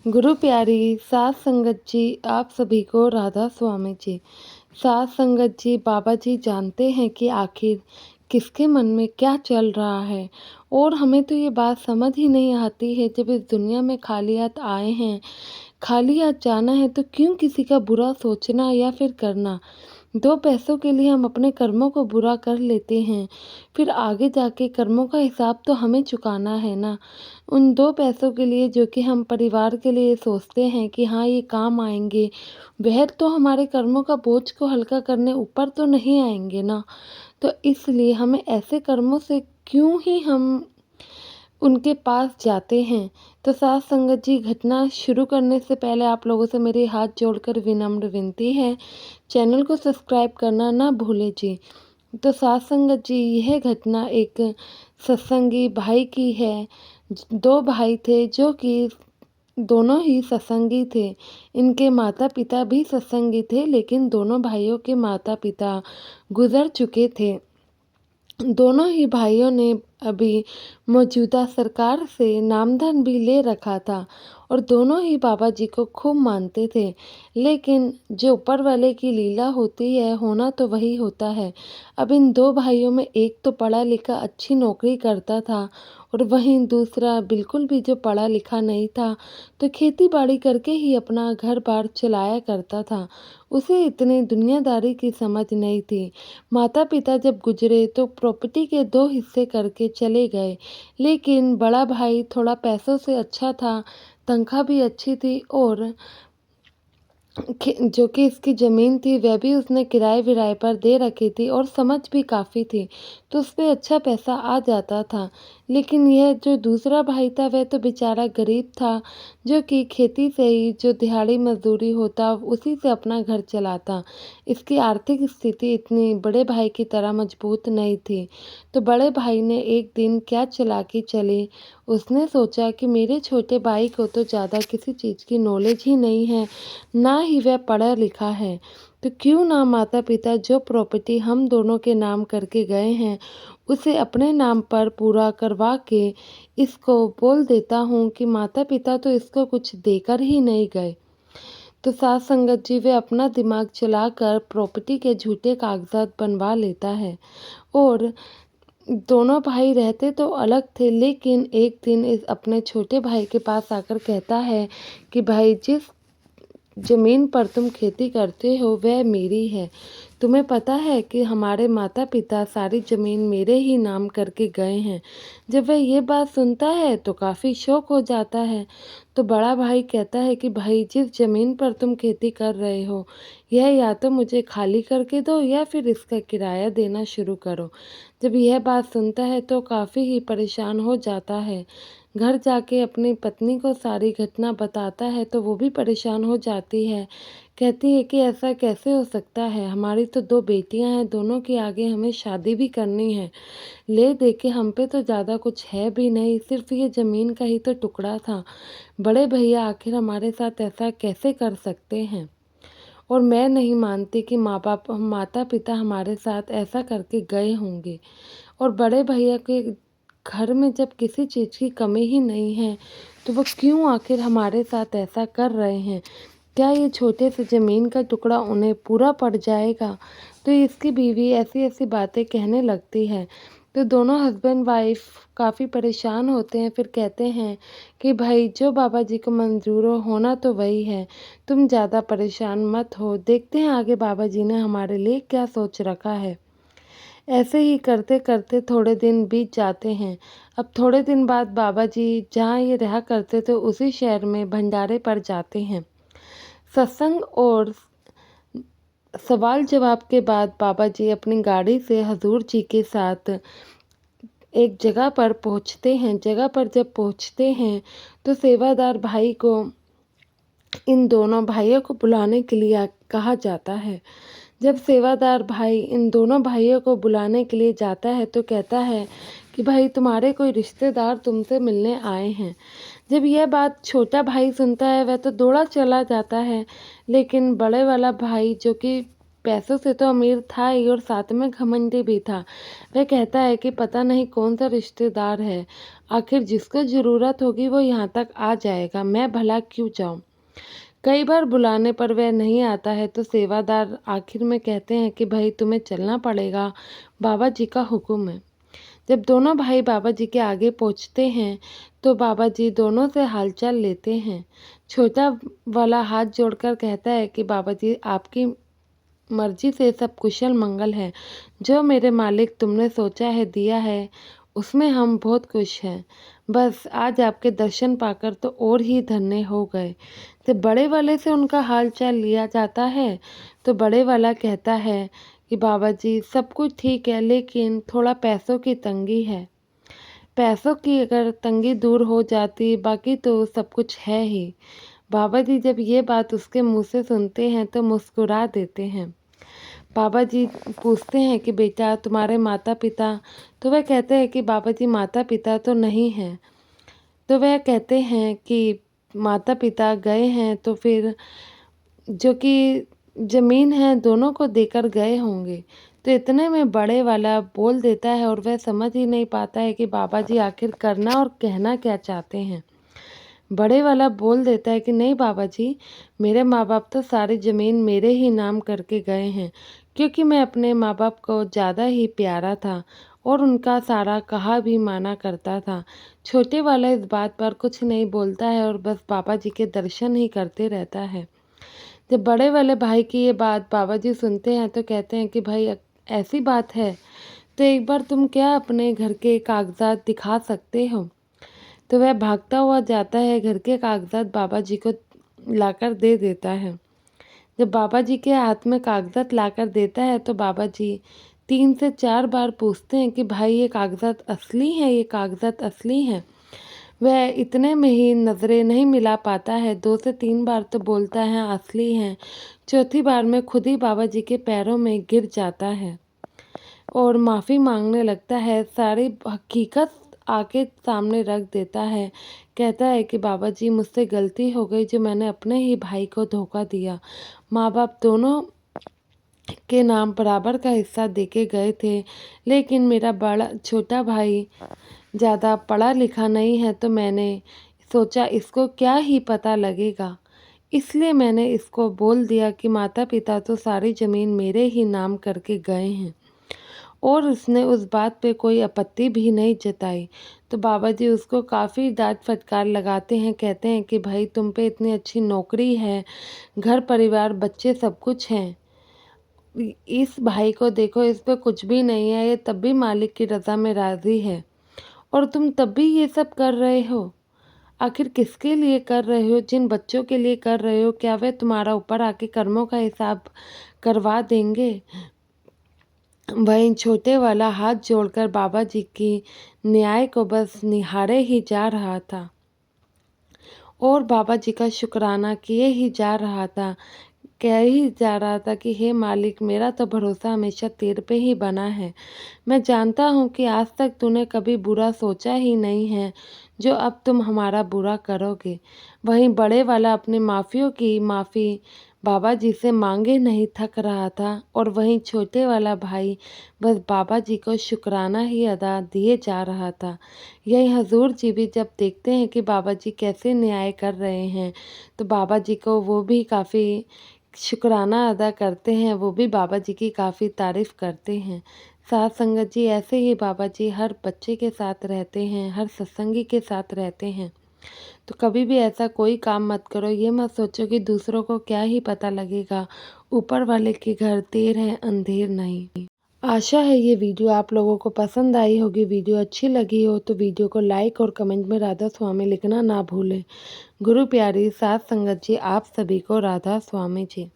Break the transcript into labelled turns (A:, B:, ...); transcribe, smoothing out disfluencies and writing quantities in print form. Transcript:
A: गुरु प्यारी सात संगत जी, आप सभी को राधा स्वामी जी। सात संगत जी, बाबा जी जानते हैं कि आखिर किसके मन में क्या चल रहा है। और हमें तो ये बात समझ ही नहीं आती है, जब इस दुनिया में खाली हाथ आए हैं, खाली हाथ जाना है, तो क्यों किसी का बुरा सोचना या फिर करना। दो पैसों के लिए हम अपने कर्मों को बुरा कर लेते हैं, फिर आगे जाके कर्मों का हिसाब तो हमें चुकाना है ना। उन दो पैसों के लिए जो कि हम परिवार के लिए सोचते हैं कि हाँ ये काम आएंगे, वह तो हमारे कर्मों का बोझ को हल्का करने ऊपर तो नहीं आएंगे ना। तो इसलिए हमें ऐसे कर्मों से क्यों ही हम उनके पास जाते हैं। तो साथ संगत जी, घटना शुरू करने से पहले आप लोगों से मेरे हाथ जोड़कर विनम्र विनती है, चैनल को सब्सक्राइब करना ना भूलें जी। तो साथ संगत जी, यह घटना एक सत्संगी भाई की है। दो भाई थे जो कि दोनों ही सत्संगी थे। इनके माता पिता भी सत्संगी थे, लेकिन दोनों भाइयों के माता पिता गुजर चुके थे। दोनों ही भाइयों ने अभी मौजूदा सरकार से नामधन भी ले रखा था और दोनों ही बाबा जी को खूब मानते थे। लेकिन जो ऊपर वाले की लीला होती है, होना तो वही होता है। अब इन दो भाइयों में एक तो पढ़ा लिखा अच्छी नौकरी करता था और वहीं दूसरा बिल्कुल भी जो पढ़ा लिखा नहीं था, तो खेती बाड़ी करके ही अपना घर बार चलाया करता था। उसे इतनी दुनियादारी की समझ नहीं थी। माता पिता जब गुजरे तो प्रॉपर्टी के दो हिस्से करके चले गए, लेकिन बड़ा भाई थोड़ा पैसों से अच्छा था, तनख्वाह भी अच्छी थी और जो कि इसकी ज़मीन थी वह भी उसने किराए विराए पर दे रखी थी और समझ भी काफ़ी थी, तो उस पे अच्छा पैसा आ जाता था। लेकिन यह जो दूसरा भाई था वह तो बेचारा गरीब था, जो कि खेती से ही जो दिहाड़ी मजदूरी होता उसी से अपना घर चलाता। इसकी आर्थिक स्थिति इतनी बड़े भाई की तरह मजबूत नहीं थी। तो बड़े भाई ने एक दिन क्या चालाकी चली, उसने सोचा कि मेरे छोटे भाई को तो ज़्यादा किसी चीज़ की नॉलेज ही नहीं है, ना ही वह पढ़ा लिखा है, तो क्यों ना माता पिता जो प्रॉपर्टी हम दोनों के नाम करके गए हैं, उसे अपने नाम पर पूरा करवा के इसको बोल देता हूँ कि माता पिता तो इसको कुछ देकर ही नहीं गए। तो साथ संगत जी, वे अपना दिमाग चलाकर प्रॉपर्टी के झूठे कागजात बनवा लेता है और दोनों भाई रहते तो अलग थे, लेकिन एक दिन इस अपने छोटे भाई के पास आकर कहता है कि भाई, जिस ज़मीन पर तुम खेती करते हो वह मेरी है। तुम्हें पता है कि हमारे माता पिता सारी ज़मीन मेरे ही नाम करके गए हैं। जब वह ये बात सुनता है तो काफ़ी शौक हो जाता है। तो बड़ा भाई कहता है कि भाई, जिस ज़मीन पर तुम खेती कर रहे हो, यह या तो मुझे खाली करके दो या फिर इसका किराया देना शुरू करो। जब यह बात सुनता है तो काफ़ी ही परेशान हो जाता है। घर जाके अपनी पत्नी को सारी घटना बताता है तो वो भी परेशान हो जाती है। कहती है कि ऐसा कैसे हो सकता है, हमारी तो दो बेटियां हैं, दोनों की आगे हमें शादी भी करनी है। ले दे के हम पे तो ज़्यादा कुछ है भी नहीं, सिर्फ ये ज़मीन का ही तो टुकड़ा था। बड़े भैया आखिर हमारे साथ ऐसा कैसे कर सकते हैं। और मैं नहीं मानती कि माता पिता हमारे साथ ऐसा करके गए होंगे। और बड़े भैया के घर में जब किसी चीज़ की कमी ही नहीं है, तो वो क्यों आखिर हमारे साथ ऐसा कर रहे हैं। क्या ये छोटे से ज़मीन का टुकड़ा उन्हें पूरा पड़ जाएगा। तो इसकी बीवी ऐसी ऐसी बातें कहने लगती है। तो दोनों हस्बैंड वाइफ काफ़ी परेशान होते हैं, फिर कहते हैं कि भाई, जो बाबा जी को मंजूर हो, होना तो वही है, तुम ज़्यादा परेशान मत हो, देखते हैं आगे बाबा जी ने हमारे लिए क्या सोच रखा है। ऐसे ही करते करते थोड़े दिन बीत जाते हैं। अब थोड़े दिन बाद बाबा जी जहाँ ये रहा करते थे उसी शहर में भंडारे पर जाते हैं। सत्संग और सवाल जवाब के बाद बाबा जी अपनी गाड़ी से हजूर जी के साथ एक जगह पर पहुंचते हैं। जगह पर जब पहुंचते हैं तो सेवादार भाई को इन दोनों भाइयों को बुलाने के लिए कहा जाता है। जब सेवादार भाई इन दोनों भाइयों को बुलाने के लिए जाता है तो कहता है कि भाई, तुम्हारे कोई रिश्तेदार तुमसे मिलने आए हैं। जब यह बात छोटा भाई सुनता है वह तो दौड़ा चला जाता है, लेकिन बड़े वाला भाई जो कि पैसों से तो अमीर था ही और साथ में घमंडी भी था। वह कहता है कि पता नहीं कौन सा रिश्तेदार है, आखिर जिसको ज़रूरत होगी वो यहाँ तक आ जाएगा, मैं भला क्यों जाऊँ। कई बार बुलाने पर वह नहीं आता है तो सेवादार आखिर में कहते हैं कि भाई तुम्हें चलना पड़ेगा, बाबा जी का हुक्म है। जब दोनों भाई बाबा जी के आगे पहुंचते हैं तो बाबा जी दोनों से हालचाल लेते हैं। छोटा वाला हाथ जोड़कर कहता है कि बाबा जी आपकी मर्जी से सब कुशल मंगल है। जो मेरे मालिक तुमने सोचा है दिया है उसमें हम बहुत खुश हैं। बस आज आपके दर्शन पाकर तो और ही धन्य हो गए। जब बड़े वाले से उनका हाल चाल लिया जाता है तो बड़े वाला कहता है कि बाबा जी सब कुछ ठीक है लेकिन थोड़ा पैसों की तंगी है। पैसों की अगर तंगी दूर हो जाती बाकी तो सब कुछ है ही। बाबा जी जब ये बात उसके मुंह से सुनते हैं तो मुस्कुरा देते हैं। बाबा जी पूछते हैं कि बेटा तुम्हारे माता पिता, तो वह कहते हैं कि बाबा जी माता पिता तो नहीं हैं। तो वह कहते हैं कि माता पिता गए हैं तो फिर जो कि ज़मीन है दोनों को देकर गए होंगे। तो इतने में बड़े वाला बोल देता है और वह समझ ही नहीं पाता है कि बाबा जी आखिर करना और कहना क्या चाहते हैं। बड़े वाला बोल देता है कि नहीं बाबा जी, मेरे माँ बाप तो सारी ज़मीन मेरे ही नाम करके गए हैं, क्योंकि मैं अपने माँ बाप को ज़्यादा ही प्यारा था और उनका सारा कहा भी माना करता था। छोटे वाला इस बात पर कुछ नहीं बोलता है और बस बाबा जी के दर्शन ही करते रहता है। जब बड़े वाले भाई की ये बात बाबा जी सुनते हैं तो कहते हैं कि भाई ऐसी बात है तो एक बार तुम क्या अपने घर के कागजात दिखा सकते हो। तो वह भागता हुआ जाता है, घर के कागजात बाबा जी को लाकर दे देता है। जब बाबा जी के हाथ में कागजात लाकर देता है तो बाबा जी 3 से 4 बार पूछते हैं कि भाई ये कागजात असली हैं, ये कागजात असली हैं। वह इतने में ही नज़रें नहीं मिला पाता है, 2 से 3 बार तो बोलता है असली हैं, चौथी बार में खुद ही बाबा जी के पैरों में गिर जाता है और माफ़ी मांगने लगता है, सारी हकीकत आके सामने रख देता है। कहता है कि बाबा जी मुझसे गलती हो गई जो मैंने अपने ही भाई को धोखा दिया। माँ बाप दोनों के नाम बराबर का हिस्सा देके गए थे, लेकिन मेरा बड़ा छोटा भाई ज़्यादा पढ़ा लिखा नहीं है तो मैंने सोचा इसको क्या ही पता लगेगा, इसलिए मैंने इसको बोल दिया कि माता पिता तो सारी ज़मीन मेरे ही नाम करके गए हैं और उसने उस बात पे कोई आपत्ति भी नहीं जताई। तो बाबा जी उसको काफ़ी डांट फटकार लगाते हैं, कहते हैं कि भाई तुम पे इतनी अच्छी नौकरी है, घर परिवार बच्चे सब कुछ हैं, इस भाई को देखो इस पे कुछ भी नहीं है, ये तब भी मालिक की रज़ा में राज़ी है और तुम तब भी ये सब कर रहे हो। आखिर किसके लिए कर रहे हो, जिन बच्चों के लिए कर रहे हो, क्या वे तुम्हारा ऊपर आके कर्मों का हिसाब करवा देंगे। वहीं छोटे वाला हाथ जोड़कर बाबा जी की न्याय को बस निहारे ही जा रहा था और बाबा जी का शुक्राना किए ही जा रहा था, कह ही जा रहा था कि हे मालिक मेरा तो भरोसा हमेशा तेरे पे ही बना है। मैं जानता हूँ कि आज तक तूने कभी बुरा सोचा ही नहीं है, जो अब तुम हमारा बुरा करोगे। वहीं बड़े वाला अपने माफ़ियों की माफ़ी बाबा जी से मांगे नहीं थक रहा था और वहीं छोटे वाला भाई बस बाबा जी को शुक्राना ही अदा दिए जा रहा था। यही हजूर जी भी जब देखते हैं कि बाबा जी कैसे न्याय कर रहे हैं तो बाबा जी को वो भी काफ़ी शुक्राना अदा करते हैं, वो भी बाबा जी की काफ़ी तारीफ़ करते हैं। साथ संगत जी ऐसे ही बाबा जी हर बच्चे के साथ रहते हैं, हर सत्संगी के साथ रहते हैं। तो कभी भी ऐसा कोई काम मत करो, ये मत सोचो कि दूसरों को क्या ही पता लगेगा, ऊपर वाले के घर देर है अंधेर नहीं। आशा है ये वीडियो आप लोगों को पसंद आई होगी। वीडियो अच्छी लगी हो तो वीडियो को लाइक और कमेंट में राधा स्वामी लिखना ना भूलें। गुरु प्यारी साथ संगत जी आप सभी को राधा स्वामी जी।